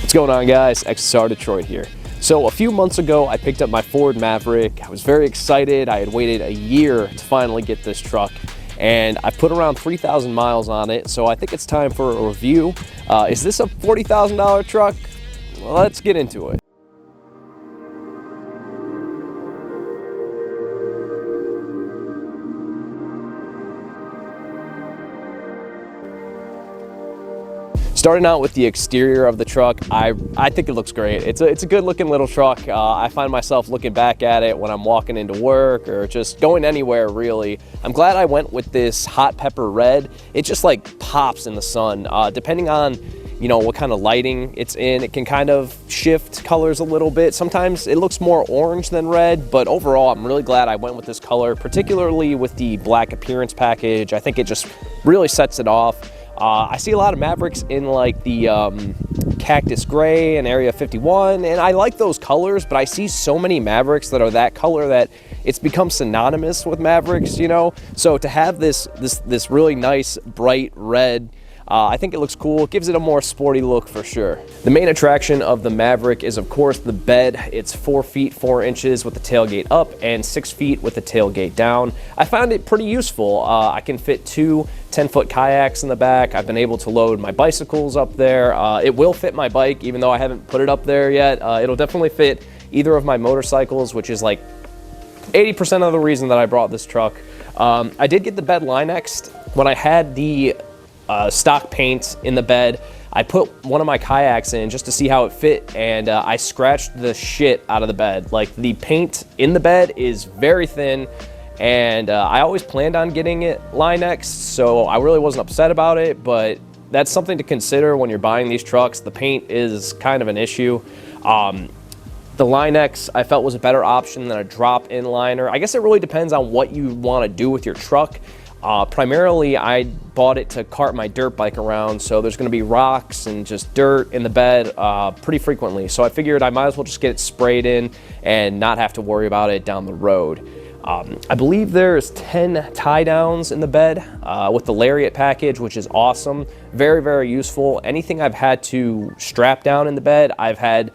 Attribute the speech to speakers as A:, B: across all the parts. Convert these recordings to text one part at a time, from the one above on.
A: What's going on, guys? XSR Detroit here. So a few months ago, I picked up my Ford Maverick. I was very excited. I had waited a year to finally get this truck, and I put around 3,000 miles on it, so I think it's time for a review. Is this a $40,000 truck? Well, let's get into it. Starting out with the exterior of the truck, I think it looks great. It's a good looking little truck. I find myself looking back at it when I'm walking into work or just going anywhere, really. I'm glad I went with this hot pepper red. It just like pops in the sun. Depending on, you know, what kind of lighting it's in, it can kind of shift colors a little bit. Sometimes it looks more orange than red, but overall, I'm really glad I went with this color, particularly with the black appearance package. I think it just really sets it off. I see a lot of Mavericks in like the cactus gray and area 51, and I like those colors, but I see so many Mavericks that are that color that it's become synonymous with Mavericks, you know? So to have this really nice bright red, I think it looks cool. It gives it a more sporty look for sure. The main attraction of the Maverick is, of course, the bed. It's 4 feet 4 inches with the tailgate up and 6 feet with the tailgate down. I found it pretty useful. I can fit 2 10-foot kayaks in the back. I've been able to load my bicycles up there. It will fit my bike, even though I haven't put it up there yet. It'll definitely fit either of my motorcycles, which is like 80% of the reason that I brought this truck. I did get the bed Linexed. When I had the stock paint in the bed, I put one of my kayaks in just to see how it fit, and I scratched the shit out of the bed. Like, the paint in the bed is very thin, and I always planned on getting it Linexed, so I really wasn't upset about it, but that's something to consider when you're buying these trucks. The paint is kind of an issue. The Linex I felt was a better option than a drop-in liner. I guess it really depends on what you want to do with your truck. Primarily, I bought it to cart my dirt bike around, so there's going to be rocks and just dirt in the bed pretty frequently. So I figured I might as well just get it sprayed in and not have to worry about it down the road. I believe there's 10 tie downs in the bed with the Lariat package, which is awesome. Very, very useful. Anything I've had to strap down in the bed, I've had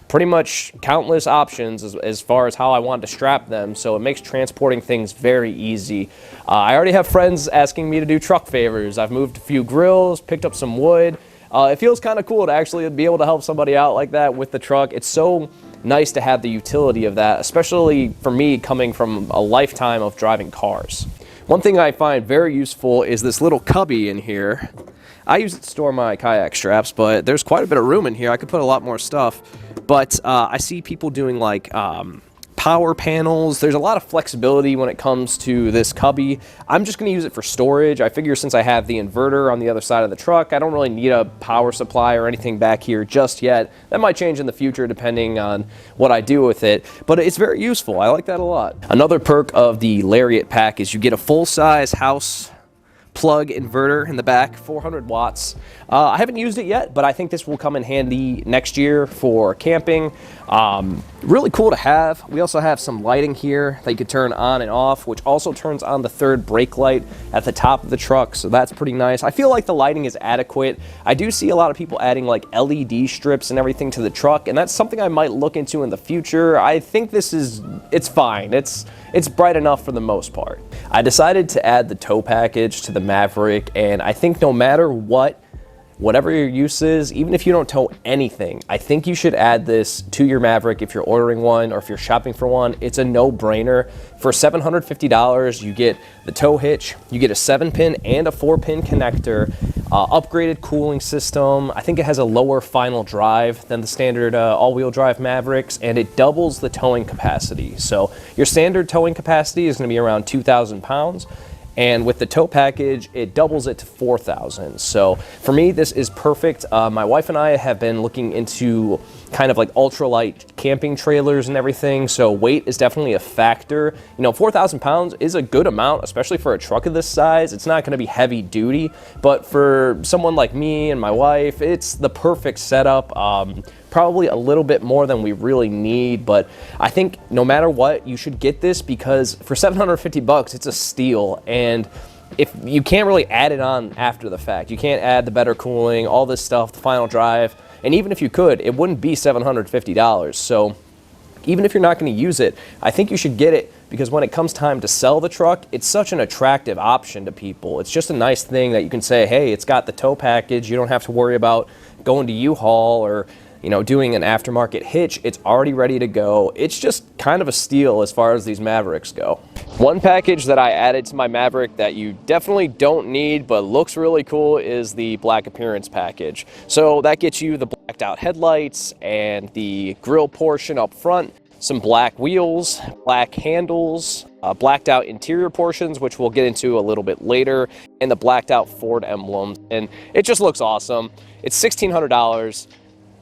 A: pretty much countless options as far as how I wanted to strap them, so it makes transporting things very easy. I already have friends asking me to do truck favors. I've moved a few grills, picked up some wood. It feels kind of cool to actually be able to help somebody out like that with the truck. It's so nice to have the utility of that, especially for me coming from a lifetime of driving cars. One thing I find very useful is this little cubby in here. I use it to store my kayak straps, but there's quite a bit of room in here. I could put a lot more stuff. But I see people doing like power panels. There's a lot of flexibility when it comes to this cubby. I'm just going to use it for storage. I figure since I have the inverter on the other side of the truck, I don't really need a power supply or anything back here just yet. That might change in the future depending on what I do with it, but it's very useful. I like that a lot. Another perk of the Lariat pack is you get a full-size house plug inverter in the back, 400 watts. I haven't used it yet, but I think this will come in handy next year for camping. Really cool to have. We also have some lighting here that you can turn on and off, which also turns on the third brake light at the top of the truck, so that's pretty nice. I feel like the lighting is adequate. I do see a lot of people adding like LED strips and everything to the truck, and that's something I might look into in the future. I think it's fine. It's bright enough for the most part. I decided to add the tow package to the Maverick, and I think no matter whatever your use is, even if you don't tow anything, I think you should add this to your Maverick if you're ordering one or if you're shopping for one. It's a no-brainer. For $750, you get the tow hitch, you get a 7-pin and a 4-pin connector, upgraded cooling system. I think it has a lower final drive than the standard all-wheel drive Mavericks, and it doubles the towing capacity. So your standard towing capacity is going to be around 2,000 pounds. And with the tow package, it doubles it to 4,000. So for me, this is perfect. My wife and I have been looking into kind of like ultralight camping trailers and everything. So weight is definitely a factor. You know, 4,000 pounds is a good amount, especially for a truck of this size. It's not going to be heavy duty, but for someone like me and my wife, it's the perfect setup. Probably a little bit more than we really need, but I think no matter what, you should get this because for 750 bucks, it's a steal. And if you can't really add it on after the fact, you can't add the better cooling, all this stuff, the final drive. And even if you could, it wouldn't be $750. So even if you're not going to use it, I think you should get it, because when it comes time to sell the truck, it's such an attractive option to people. It's just a nice thing that you can say, hey, it's got the tow package. You don't have to worry about going to U-Haul or, you know, doing an aftermarket hitch. It's already ready to go. It's just kind of a steal as far as these Mavericks go. One package that I added to my Maverick that you definitely don't need but looks really cool is the black appearance package. So that gets you the blacked out headlights and the grille portion up front, some black wheels, black handles, blacked out interior portions, which we'll get into a little bit later, and the blacked out Ford emblems. And it just looks awesome. It's $1,600.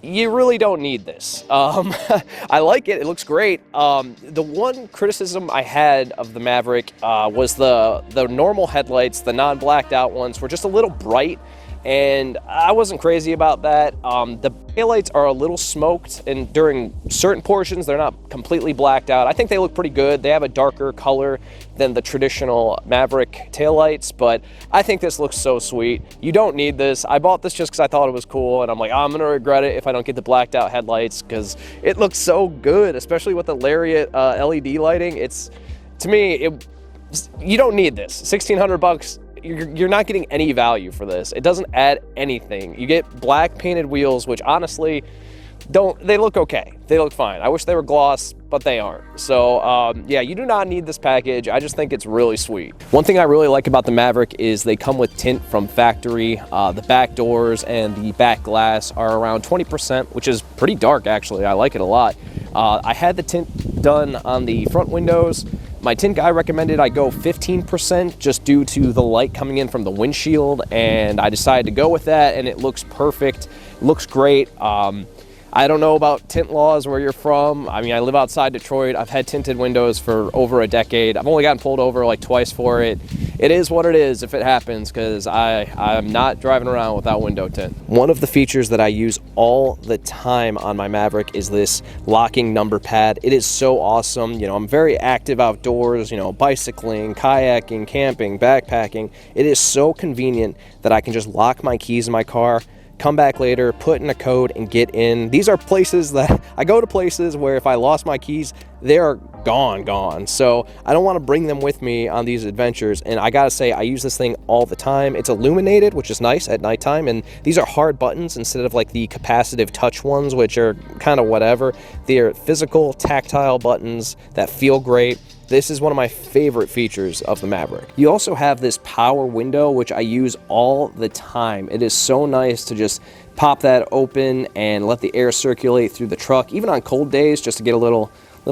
A: You really don't need this. I like it. It looks great. The one criticism I had of the Maverick was the normal headlights, the non-blacked out ones, were just a little bright, and I wasn't crazy about that. The taillights are a little smoked, and during certain portions, they're not completely blacked out. I think they look pretty good. They have a darker color than the traditional Maverick taillights, but I think this looks so sweet. You don't need this. I bought this just because I thought it was cool, and I'm like, oh, I'm gonna regret it if I don't get the blacked out headlights, because it looks so good, especially with the Lariat LED lighting. To me, you don't need this. $1,600. You're not getting any value for this. It doesn't add anything. You get black painted wheels, which honestly they look okay. They look fine. I wish they were gloss, but they aren't. So yeah, you do not need this package. I just think it's really sweet. One thing I really like about the Maverick is they come with tint from factory. The back doors and the back glass are around 20%, which is pretty dark actually. I like it a lot. I had the tint done on the front windows. My tint guy recommended I go 15% just due to the light coming in from the windshield, and I decided to go with that, and it looks perfect. It looks great. I don't know about tint laws where you're from. I mean, I live outside Detroit. I've had tinted windows for over a decade. I've only gotten pulled over like twice for it. It is what it is if it happens, because I'm not driving around without window tint. One of the features that I use all the time on my Maverick is this locking number pad. It is so awesome. You know, I'm very active outdoors, you know, bicycling, kayaking, camping, backpacking. It is so convenient that I can just lock my keys in my car, come back later, put in a code, and get in. These are places that I go to, places where if I lost my keys, they're gone. So I don't want to bring them with me on these adventures. And I gotta say, I use this thing all the time. It's illuminated, which is nice at nighttime. And these are hard buttons instead of like the capacitive touch ones, which are kind of whatever. They're physical, tactile buttons that feel great. This is one of my favorite features of the Maverick. You also have this power window, which I use all the time. It is so nice to just pop that open and let the air circulate through the truck, even on cold days, just to get a little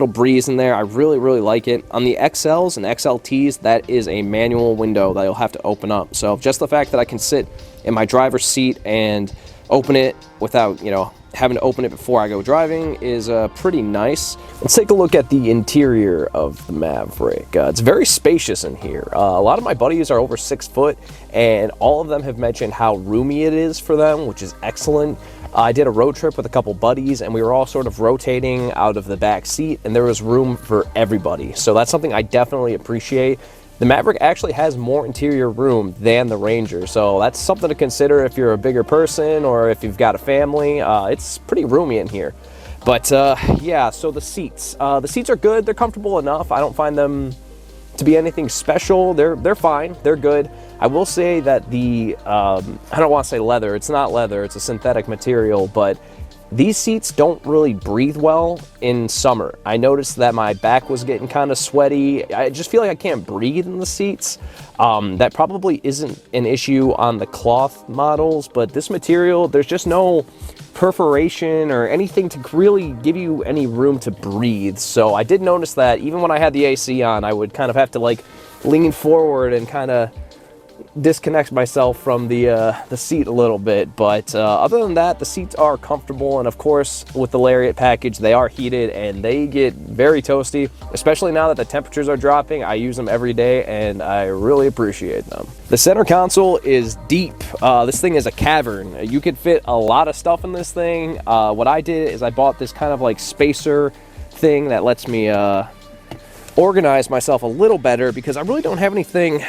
A: breeze in there. I really like it. On the XLs and XLTs, that is a manual window that you'll have to open up. So just the fact that I can sit in my driver's seat and open it without, you know, having to open it before I go driving is pretty nice. Let's take a look at the interior of the Maverick. It's very spacious in here. A lot of my buddies are over 6 foot, and all of them have mentioned how roomy it is for them, which is excellent. I did a road trip with a couple buddies, and we were all sort of rotating out of the back seat, and there was room for everybody. So that's something I definitely appreciate. The Maverick actually has more interior room than the Ranger, so that's something to consider if you're a bigger person or if you've got a family. It's pretty roomy in here. But yeah, so the seats are good. They're comfortable enough. I don't find them to be anything special. They're fine. They're good. I will say that the I don't want to say leather. It's not leather. It's a synthetic material, but these seats don't really breathe well in summer. I noticed that my back was getting kind of sweaty. I just feel like I can't breathe in the seats. That probably isn't an issue on the cloth models, but this material, there's just no perforation or anything to really give you any room to breathe. So I did notice that even when I had the AC on, I would kind of have to like lean forward and kind of disconnect myself from the seat a little bit. But other than that, the seats are comfortable, and of course with the Lariat package, they are heated and they get very toasty, especially now that the temperatures are dropping. I use them every day and I really appreciate them. The center console is deep. This thing is a cavern. You could fit a lot of stuff in this thing. What I did is I bought this kind of like spacer thing that lets me organize myself a little better, because I really don't have anything.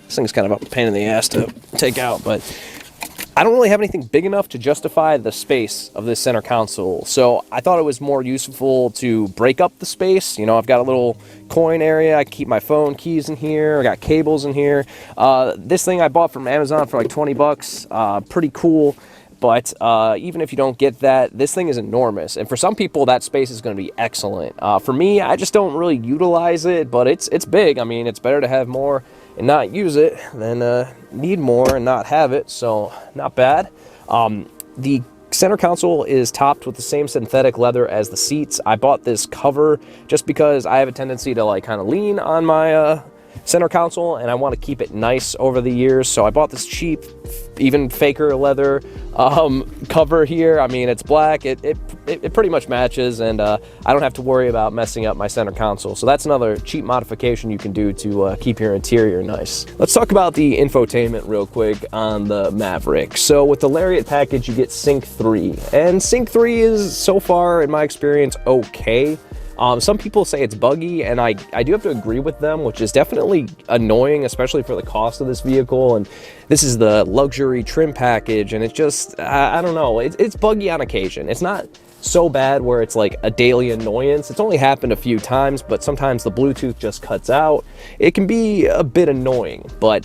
A: This thing's kind of a pain in the ass to take out, but I don't really have anything big enough to justify the space of this center console, so I thought it was more useful to break up the space. You know, I've got a little coin area, I can keep my phone keys in here, I got cables in here. This thing I bought from Amazon for like 20 bucks, pretty cool. But even if you don't get that, this thing is enormous. And for some people, that space is going to be excellent. For me, I just don't really utilize it, but it's big. I mean, it's better to have more and not use it than need more and not have it. So not bad. The center console is topped with the same synthetic leather as the seats. I bought this cover just because I have a tendency to like kind of lean on my center console, and I want to keep it nice over the years. So I bought this cheap, even faker leather cover here. I mean, it's black. It pretty much matches, and I don't have to worry about messing up my center console. So that's another cheap modification you can do to keep your interior nice. Let's talk about the infotainment real quick on the Maverick. So with the Lariat package, you get Sync 3, and Sync 3 is, so far in my experience, okay. Some people say it's buggy, and I do have to agree with them, which is definitely annoying, especially for the cost of this vehicle. And this is the luxury trim package, and it's just, I don't know, it's buggy on occasion. It's not so bad where it's like a daily annoyance. It's only happened a few times, but sometimes the Bluetooth just cuts out. It can be a bit annoying, but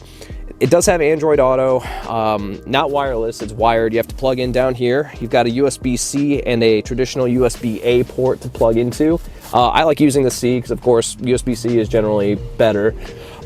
A: it does have Android Auto, not wireless, it's wired. You have to plug in down here. You've got a USB-C and a traditional USB-A port to plug into. I like using the C because, of course, USB-C is generally better.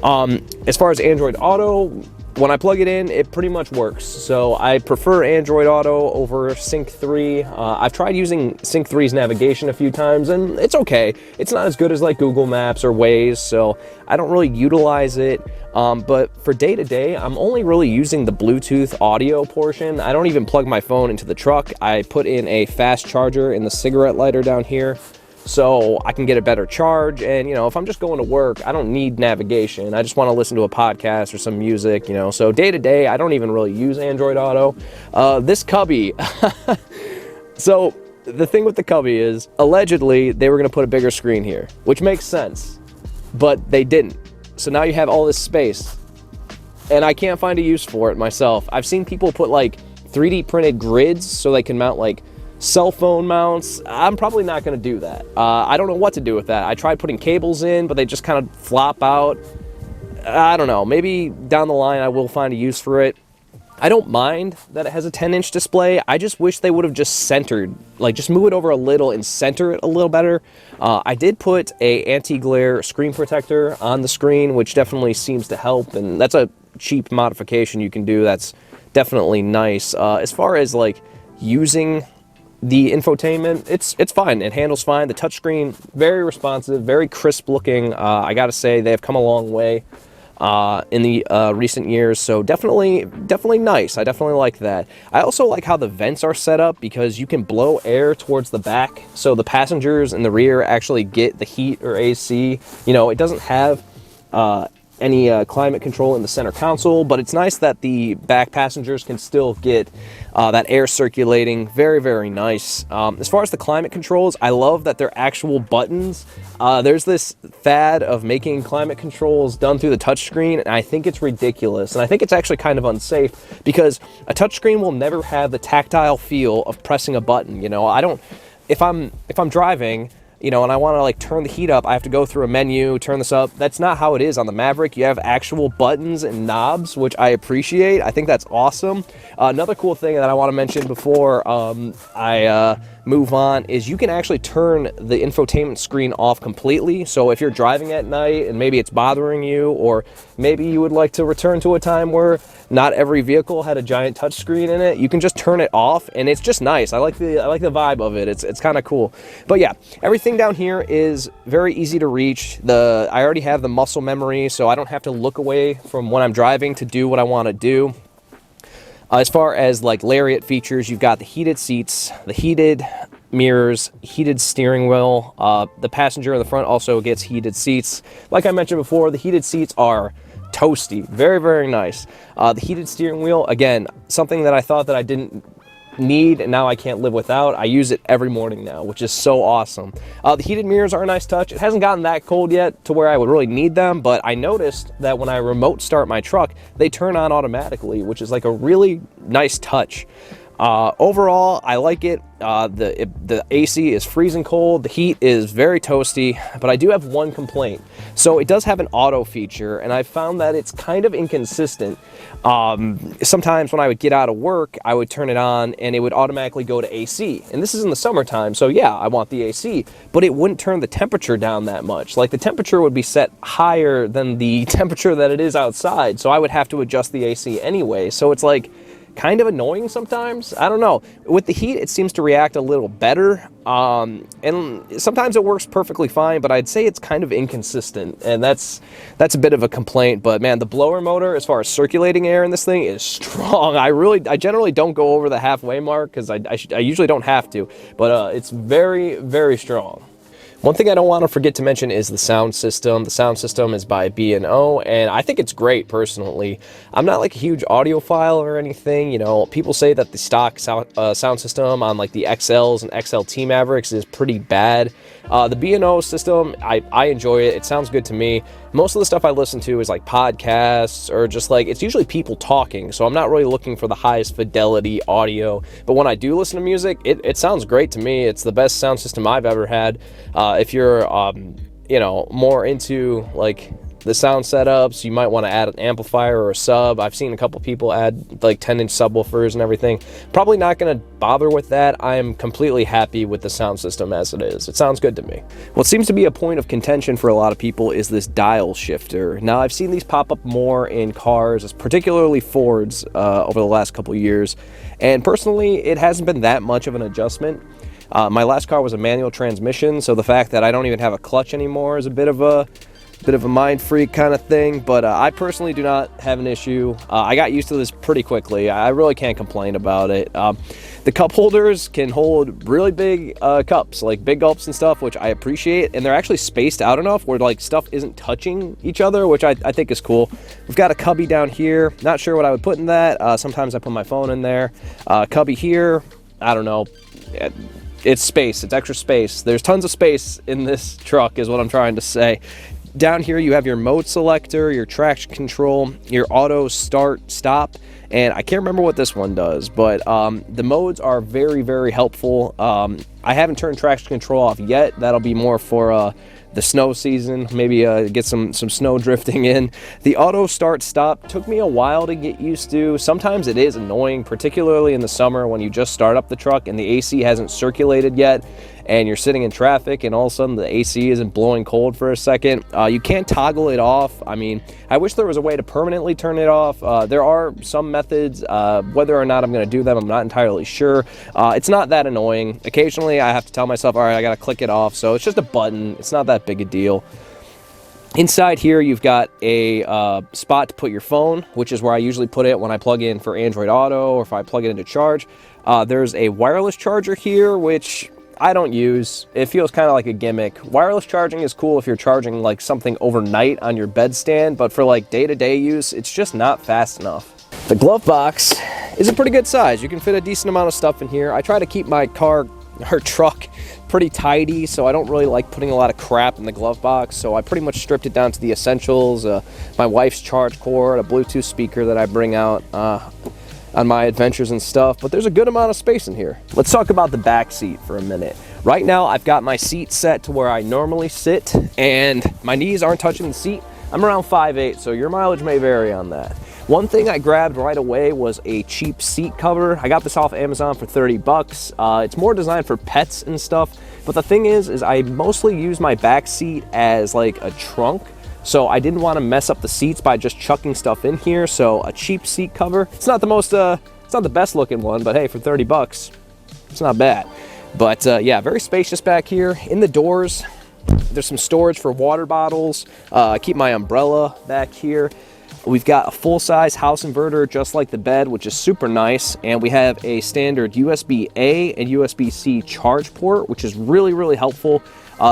A: As far as Android Auto, when I plug it in, it pretty much works. So I prefer Android Auto over Sync 3. I've tried using Sync 3's navigation a few times, and it's okay. It's not as good as like Google Maps or Waze, so I don't really utilize it. But for day-to-day, I'm only really using the Bluetooth audio portion. I don't even plug my phone into the truck. I put in a fast charger in the cigarette lighter down here, so I can get a better charge. And, you know, if I'm just going to work, I don't need navigation. I just want to listen to a podcast or some music, you know. So day to day, I don't even really use Android Auto. This cubby. So the thing with the cubby is, allegedly, they were going to put a bigger screen here, which makes sense, but they didn't. So now you have all this space, and I can't find a use for it myself. I've seen people put like 3D printed grids so they can mount like cell phone mounts. I'm probably not going to do that. I don't know what to do with that. I tried putting cables in, but they just kind of flop out. I don't know. Maybe down the line I will find a use for it. I don't mind that it has a 10-inch display. I just wish they would have just centered, like just move it over a little and center it a little better. I did put a anti-glare screen protector on the screen, which definitely seems to help, and that's a cheap modification you can do. That's definitely nice. As far as like using the infotainment, it's fine. It handles fine. The touchscreen, very responsive, very crisp looking. I gotta say, they've come a long way in the recent years, so definitely nice. I definitely like that. I also like how the vents are set up, because you can blow air towards the back, so the passengers in the rear actually get the heat or AC. You know, it doesn't have any climate control in the center console, but it's nice that the back passengers can still get that air circulating. Very, very nice. As far as the climate controls, I love that they're actual buttons. There's this fad of making climate controls done through the touchscreen, and I think it's ridiculous. And I think it's actually kind of unsafe, because a touchscreen will never have the tactile feel of pressing a button. You know, if I'm driving, you know, and I want to like turn the heat up, I have to go through a menu, turn this up. That's not how it is on the Maverick. You have actual buttons and knobs, which I appreciate. I think that's awesome. Another cool thing that I want to mention before I move on is you can actually turn the infotainment screen off completely. So if you're driving at night and maybe it's bothering you, or maybe you would like to return to a time where not every vehicle had a giant touch screen in it, you can just turn it off, and it's just nice. I like the vibe of it. It's kind of cool. But yeah, everything down here is very easy to reach. I already have the muscle memory, so I don't have to look away from when I'm driving to do what I want to do. As far as like Lariat features, you've got the heated seats, the heated mirrors, heated steering wheel. The passenger in the front also gets heated seats. Like I mentioned before, the heated seats are toasty. Very, very nice. The heated steering wheel, again, something that I thought that I didn't need and now I can't live without. I use it every morning now, which is so awesome. The heated mirrors are a nice touch. It hasn't gotten that cold yet to where I would really need them, but I noticed that when I remote start my truck, they turn on automatically, which is like a really nice touch. Overall, I like it. The AC is freezing cold. The heat is very toasty, but I do have one complaint. So it does have an auto feature, and I found that it's kind of inconsistent. Sometimes when I would get out of work, I would turn it on and it would automatically go to AC. And this is in the summertime, so yeah, I want the AC, but it wouldn't turn the temperature down that much. Like the temperature would be set higher than the temperature that it is outside, so I would have to adjust the AC anyway. So it's like kind of annoying sometimes. I don't know. With the heat, it seems to react a little better. And sometimes it works perfectly fine, but I'd say it's kind of inconsistent. And that's a bit of a complaint. But man, the blower motor, as far as circulating air in this thing, is strong. I generally don't go over the halfway mark because I usually don't have to. But it's very, very strong. One thing I don't want to forget to mention is the sound system. The sound system is by B&O, and I think it's great personally. I'm not like a huge audiophile or anything. You know, people say that the stock sound system on like the XLs and XLT Mavericks is pretty bad. The B&O system, I enjoy it. It sounds good to me. Most of the stuff I listen to is like podcasts or just like, it's usually people talking. So I'm not really looking for the highest fidelity audio. But when I do listen to music, it sounds great to me. It's the best sound system I've ever had. If you're, you know, more into like the sound setups, you might want to add an amplifier or a sub. I've seen a couple people add like 10-inch subwoofers and everything. Probably not going to bother with that. I am completely happy with the sound system as it is. It sounds good to me. What seems to be a point of contention for a lot of people is this dial shifter. Now, I've seen these pop up more in cars, particularly Fords, over the last couple years. And personally, it hasn't been that much of an adjustment. My last car was a manual transmission, so the fact that I don't even have a clutch anymore is a bit of a mind freak kind of thing, but I personally do not have an issue. I got used to this pretty quickly. I really can't complain about it. The cup holders can hold really big cups, like big gulps and stuff, which I appreciate, and they're actually spaced out enough where like stuff isn't touching each other, which I think is cool. We've got a cubby down here. Not sure what I would put in that. Sometimes I put my phone in there. Cubby here, I don't know. It's space. It's extra space. There's tons of space in this truck is what I'm trying to say. Down here you have your mode selector, your traction control, your auto start stop, and I can't remember what this one does, but the modes are very, very helpful. I haven't turned traction control off yet. That'll be more for the snow season, maybe get some snow drifting in. The auto start stop took me a while to get used to. Sometimes it is annoying, particularly in the summer when you just start up the truck and the AC hasn't circulated yet and you're sitting in traffic and all of a sudden the AC isn't blowing cold for a second. You can't toggle it off. I mean, I wish there was a way to permanently turn it off. There are some methods. Whether or not I'm going to do them, I'm not entirely sure. It's not that annoying. Occasionally I have to tell myself, all right, I got to click it off. So it's just a button. It's not that big a deal. Inside here, you've got a spot to put your phone, which is where I usually put it when I plug in for Android Auto or if I plug it into charge. There's a wireless charger here, which I don't use. It feels kind of like a gimmick. Wireless charging is cool if you're charging like something overnight on your bedstand, but for like day-to-day use, it's just not fast enough. The glove box is a pretty good size. You can fit a decent amount of stuff in here. I try to keep my truck pretty tidy, so I don't really like putting a lot of crap in the glove box, so I pretty much stripped it down to the essentials. My wife's charge cord, a Bluetooth speaker that I bring out on my adventures and stuff, but there's a good amount of space in here. Let's talk about the back seat for a minute. Right now, I've got my seat set to where I normally sit, and my knees aren't touching the seat. I'm around 5'8", so your mileage may vary on that. One thing I grabbed right away was a cheap seat cover. I got this off Amazon for 30 bucks. It's more designed for pets and stuff, but the thing is I mostly use my back seat as like a trunk. So I didn't want to mess up the seats by just chucking stuff in here. So a cheap seat cover. It's not the most, it's not the best looking one, but hey, for 30 bucks, it's not bad. But yeah, very spacious back here. In the doors, there's some storage for water bottles. I keep my umbrella back here. We've got a full-size house inverter just like the bed, which is super nice. And we have a standard USB-A and USB-C charge port, which is really, really helpful.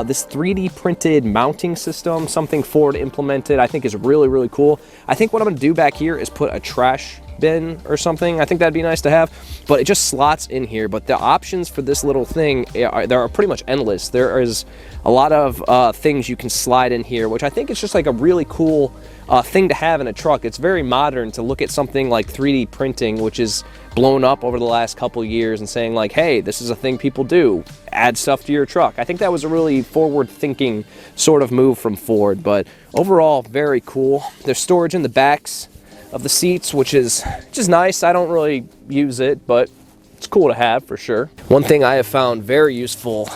A: This 3D printed mounting system, something Ford implemented, I think is really, really cool. I think what I'm going to do back here is put a trash bin or something. I think that'd be nice to have, but it just slots in here. But the options for this little thing are pretty much endless. There is a lot of things you can slide in here, which I think is just like a really cool thing to have in a truck. It's very modern to look at something like 3D printing, which is blown up over the last couple years, and saying like, hey, this is a thing people do, add stuff to your truck. I think that was a really forward thinking sort of move from Ford, but overall very cool. There's storage in the backs of the seats, which is just nice. I don't really use it, but it's cool to have for sure. One thing I have found very useful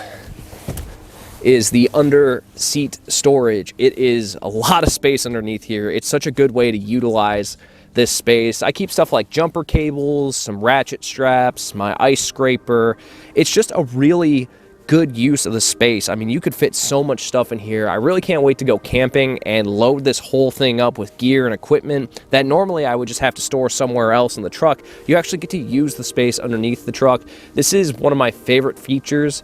A: is the under seat storage. It is a lot of space underneath here. It's such a good way to utilize this space. I keep stuff like jumper cables, some ratchet straps, my ice scraper. It's just a really good use of the space. I mean, you could fit so much stuff in here. I really can't wait to go camping and load this whole thing up with gear and equipment that normally I would just have to store somewhere else in the truck. You actually get to use the space underneath the truck. This is one of my favorite features.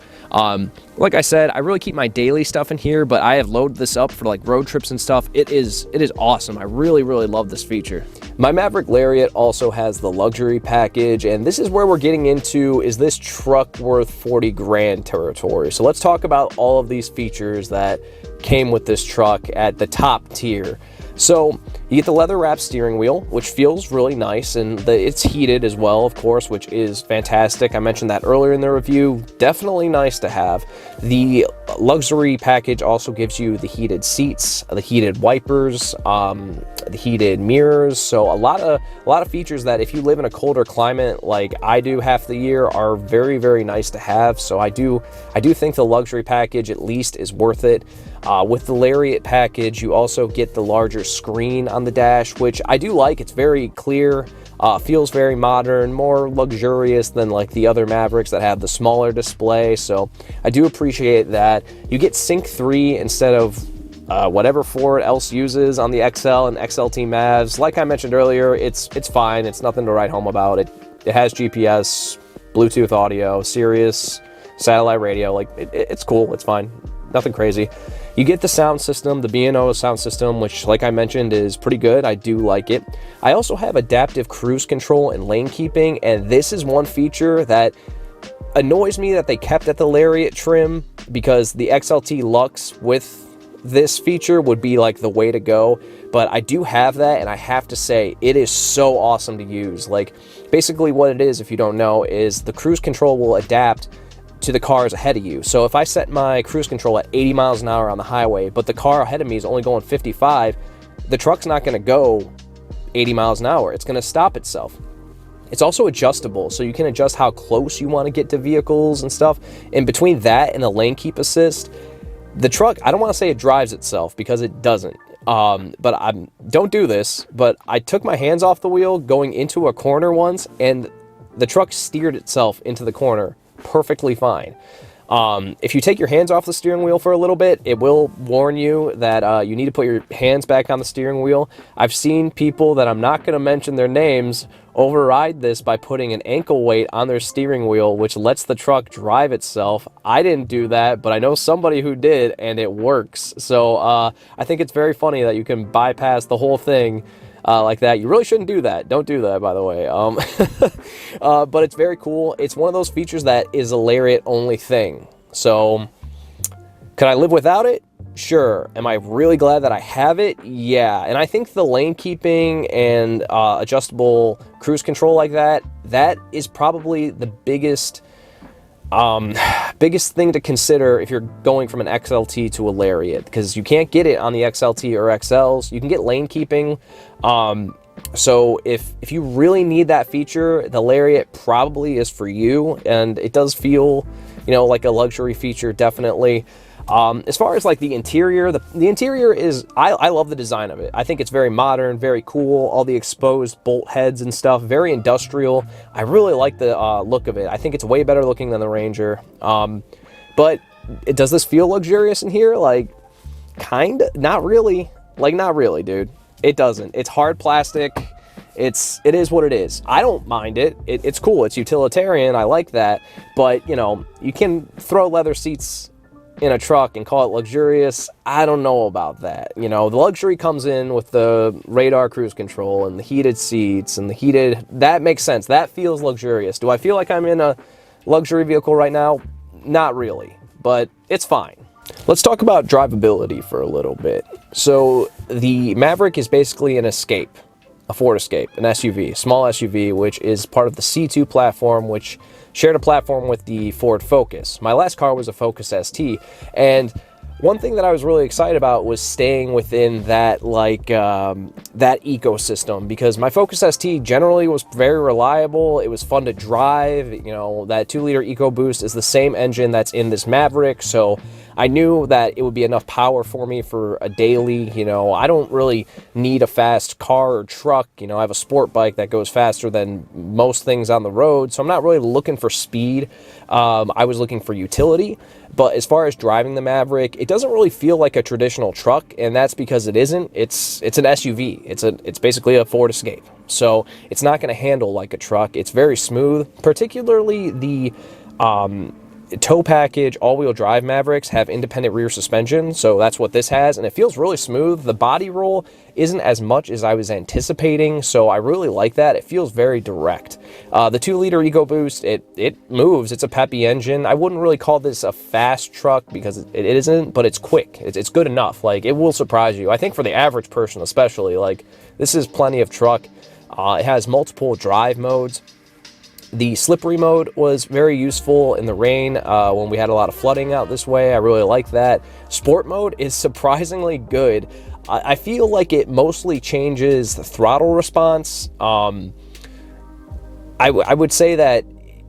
A: Like I said, I really keep my daily stuff in here, but I have loaded this up for like road trips and stuff. It is awesome. I really love this feature. My Maverick Lariat also has the luxury package, and this is where we're getting into, is this truck worth 40 grand territory? So let's talk about all of these features that came with this truck at the top tier. So you get the leather wrapped steering wheel, which feels really nice, and it's heated as well, of course, which is fantastic. I mentioned that earlier in the review. Definitely nice to have. The luxury package also gives you the heated seats, the heated wipers, the heated mirrors. So a lot of features that if you live in a colder climate like I do half the year are very nice to have. So I do think the luxury package at least is worth it. With the Lariat package, you also get the larger screen on the dash, which I do like. It's very clear, feels very modern, more luxurious than like the other Mavericks that have the smaller display. So I do appreciate that. You get Sync 3 instead of whatever Ford else uses on the XL and XLT Mavs. Like I mentioned earlier, it's fine. It's nothing to write home about. It has GPS, Bluetooth audio, Sirius, satellite radio. Like it's cool. It's fine. Nothing crazy. You get the sound system, the B&O sound system, which, like I mentioned, is pretty good. I do like it. I also have adaptive cruise control and lane keeping, and this is one feature that annoys me that they kept at the Lariat trim, because the XLT Lux with this feature would be like the way to go. But I do have that, and I have to say it is so awesome to use. Like, basically what it is, if you don't know, is the cruise control will adapt to the cars ahead of you. So if I set my cruise control at 80 miles an hour on the highway, but the car ahead of me is only going 55, the truck's not going to go 80 miles an hour. It's going to stop itself. It's also adjustable, so you can adjust how close you want to get to vehicles and stuff. And between that and the lane keep assist, the truck, I don't want to say it drives itself, because it doesn't. But don't do this, but I took my hands off the wheel going into a corner once, and the truck steered itself into the corner perfectly fine. If you take your hands off the steering wheel for a little bit, it will warn you that you need to put your hands back on the steering wheel. I've seen people that I'm not going to mention their names override this by putting an ankle weight on their steering wheel, which lets the truck drive itself. I didn't do that, but I know somebody who did, and it works. So I think it's very funny that you can bypass the whole thing like that. You really shouldn't do that. Don't do that, by the way. But it's very cool. It's one of those features that is a Lariat only thing. So could I live without it? Sure. Am I really glad that I have it? Yeah. And I think the lane keeping and adjustable cruise control like that is probably the biggest thing to consider if you're going from an XLT to a Lariat, because you can't get it on the XLT or XLs. You can get lane keeping. So if you really need that feature, the Lariat probably is for you, and it does feel, you know, like a luxury feature, definitely. As far as like the interior, the interior is, I love the design of it. I think it's very modern, very cool. All the exposed bolt heads and stuff, very industrial. I really like the look of it. I think it's way better looking than the Ranger. But does this feel luxurious in here? Like, kinda, not really. Like, not really, dude. It doesn't. It's hard plastic. It is what it is. I don't mind it. It's cool. It's utilitarian. I like that. But, you know, you can throw leather seats in a truck and call it luxurious, I don't know about that. You know, the luxury comes in with the radar cruise control and the heated seats and the heated, that makes sense. That feels luxurious. Do I feel like I'm in a luxury vehicle right now? Not really, but it's fine. Let's talk about drivability for a little bit. So the Maverick is basically an Escape, a Ford Escape, an SUV, small SUV, which is part of the C2 platform, which shared a platform with the Ford Focus. My last car was a Focus ST, and one thing that I was really excited about was staying within that that ecosystem, because my Focus ST generally was very reliable. It was fun to drive. You know, that 2-liter EcoBoost is the same engine that's in this Maverick, so I knew that it would be enough power for me for a daily. You know, I don't really need a fast car or truck. You know, I have a sport bike that goes faster than most things on the road, so I'm not really looking for speed. I was looking for utility. But as far as driving the Maverick, it doesn't really feel like a traditional truck, and that's because it isn't. It's an SUV. It's basically a Ford Escape. So it's not going to handle like a truck. It's very smooth, particularly the tow package all-wheel drive Mavericks have independent rear suspension, so that's what this has, and it feels really smooth. The body roll isn't as much as I was anticipating, so I really like that. It feels very direct. The 2-liter EcoBoost, it moves. It's a peppy engine. I wouldn't really call this a fast truck because it isn't, but it's quick. It's good enough. Like, it will surprise you. I think for the average person especially, like, this is plenty of truck. It has multiple drive modes. The slippery mode was very useful in the rain when we had a lot of flooding out this way. I really like that. Sport mode is surprisingly good. I feel like it mostly changes the throttle response. I would say that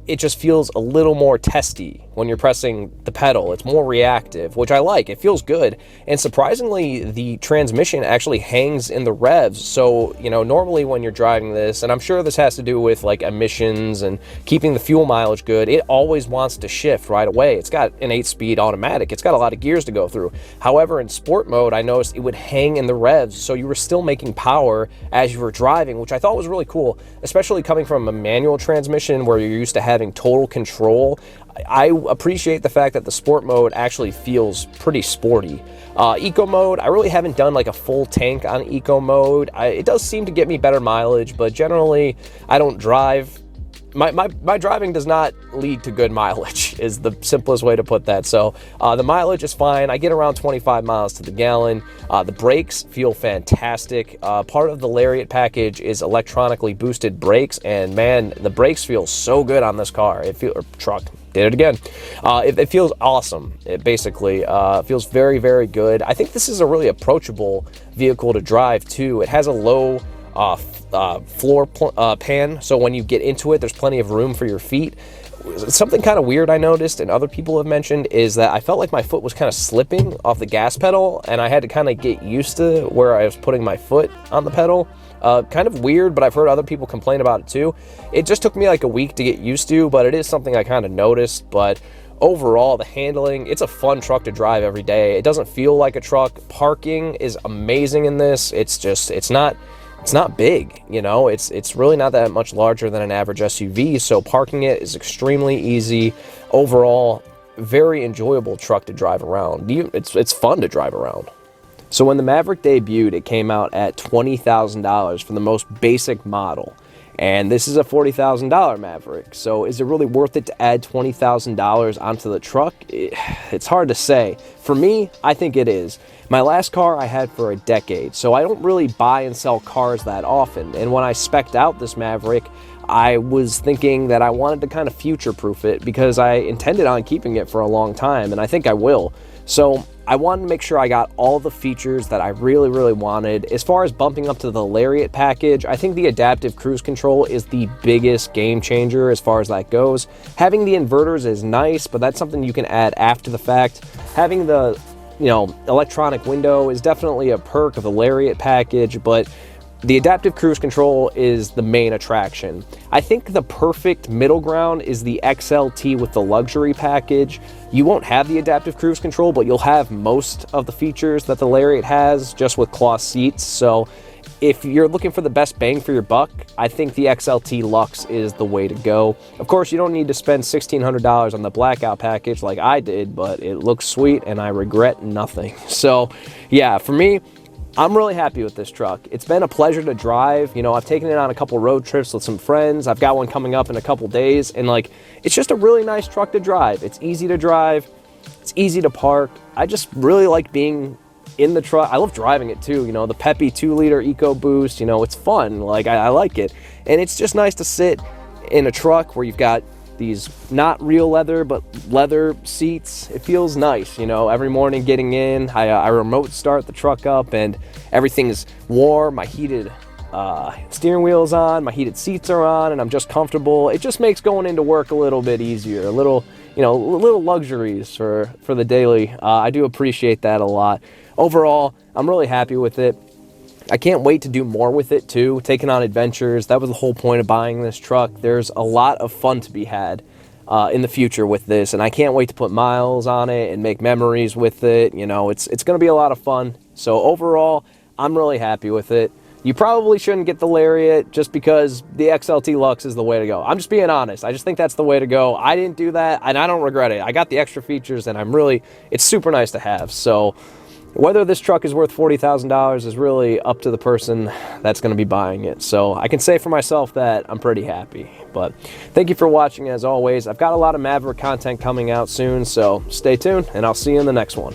A: it just feels a little more testy when you're pressing the pedal. It's more reactive, which I like. It feels good. And surprisingly, the transmission actually hangs in the revs. So, you know, normally when you're driving this, and I'm sure this has to do with like emissions and keeping the fuel mileage good, it always wants to shift right away. It's got an 8-speed automatic. It's got a lot of gears to go through. However, in sport mode, I noticed it would hang in the revs. So you were still making power as you were driving, which I thought was really cool, especially coming from a manual transmission where you're used to having total control. I appreciate the fact that the sport mode actually feels pretty sporty. Eco mode, I really haven't done like a full tank on eco mode. It does seem to get me better mileage, but generally I don't drive. My driving does not lead to good mileage is the simplest way to put that. So the mileage is fine. I get around 25 miles to the gallon. The brakes feel fantastic. Part of the Lariat package is electronically boosted brakes, and man, the brakes feel so good on this car. Truck. Did it again. It feels awesome. It basically feels very, very good. I think this is a really approachable vehicle to drive too. It has a low floor pan, so when you get into it, there's plenty of room for your feet. Something kind of weird I noticed, and other people have mentioned, is that I felt like my foot was kind of slipping off the gas pedal, and I had to kind of get used to where I was putting my foot on the pedal. Kind of weird, but I've heard other people complain about it too. It just took me like a week to get used to, but it is something I kind of noticed. But overall, the handling, it's a fun truck to drive every day. It doesn't feel like a truck. Parking is amazing in this. It's not big, you know. It's really not that much larger than an average SUV, so parking it is extremely easy. Overall, very enjoyable truck to drive around. It's fun to drive around. So when the Maverick debuted, it came out at $20,000 for the most basic model. And this is a $40,000 Maverick. So is it really worth it to add $20,000 onto the truck? It's hard to say. For me, I think it is. My last car I had for a decade, so I don't really buy and sell cars that often. And when I spec'd out this Maverick, I was thinking that I wanted to kind of future-proof it because I intended on keeping it for a long time, and I think I will. So I wanted to make sure I got all the features that I really, really wanted. As far as bumping up to the Lariat package, I think the adaptive cruise control is the biggest game changer as far as that goes. Having the inverters is nice, but that's something you can add after the fact. Having the, you know, electronic window is definitely a perk of the Lariat package, but the adaptive cruise control is the main attraction. I think the perfect middle ground is the XLT with the luxury package. You won't have the adaptive cruise control, but you'll have most of the features that the Lariat has just with cloth seats. So if you're looking for the best bang for your buck, I think the XLT Lux is the way to go. Of course, you don't need to spend $1,600 on the blackout package like I did, but it looks sweet and I regret nothing. So yeah, for me, I'm really happy with this truck. It's been a pleasure to drive. You know, I've taken it on a couple road trips with some friends. I've got one coming up in a couple days, and like, it's just a really nice truck to drive. It's easy to drive. It's easy to park. I just really like being in the truck. I love driving it too, you know, the peppy 2-liter EcoBoost, you know, it's fun. Like, I like it. And it's just nice to sit in a truck where you've got these not real leather, but leather seats. It feels nice, you know, every morning getting in, I remote start the truck up and everything is warm. My heated steering wheel's on, my heated seats are on, and I'm just comfortable. It just makes going into work a little bit easier, a little, you know, little luxuries for the daily. I do appreciate that a lot. Overall, I'm really happy with it. I can't wait to do more with it too, taking on adventures. That was the whole point of buying this truck. There's a lot of fun to be had in the future with this, and I can't wait to put miles on it and make memories with it. You know, it's going to be a lot of fun. So overall, I'm really happy with it. You probably shouldn't get the Lariat just because the XLT Lux is the way to go. I'm just being honest. I just think that's the way to go. I didn't do that, and I don't regret it. I got the extra features, and it's super nice to have. So whether this truck is worth $40,000 is really up to the person that's going to be buying it. So I can say for myself that I'm pretty happy. But thank you for watching as always. I've got a lot of Maverick content coming out soon, so stay tuned, and I'll see you in the next one.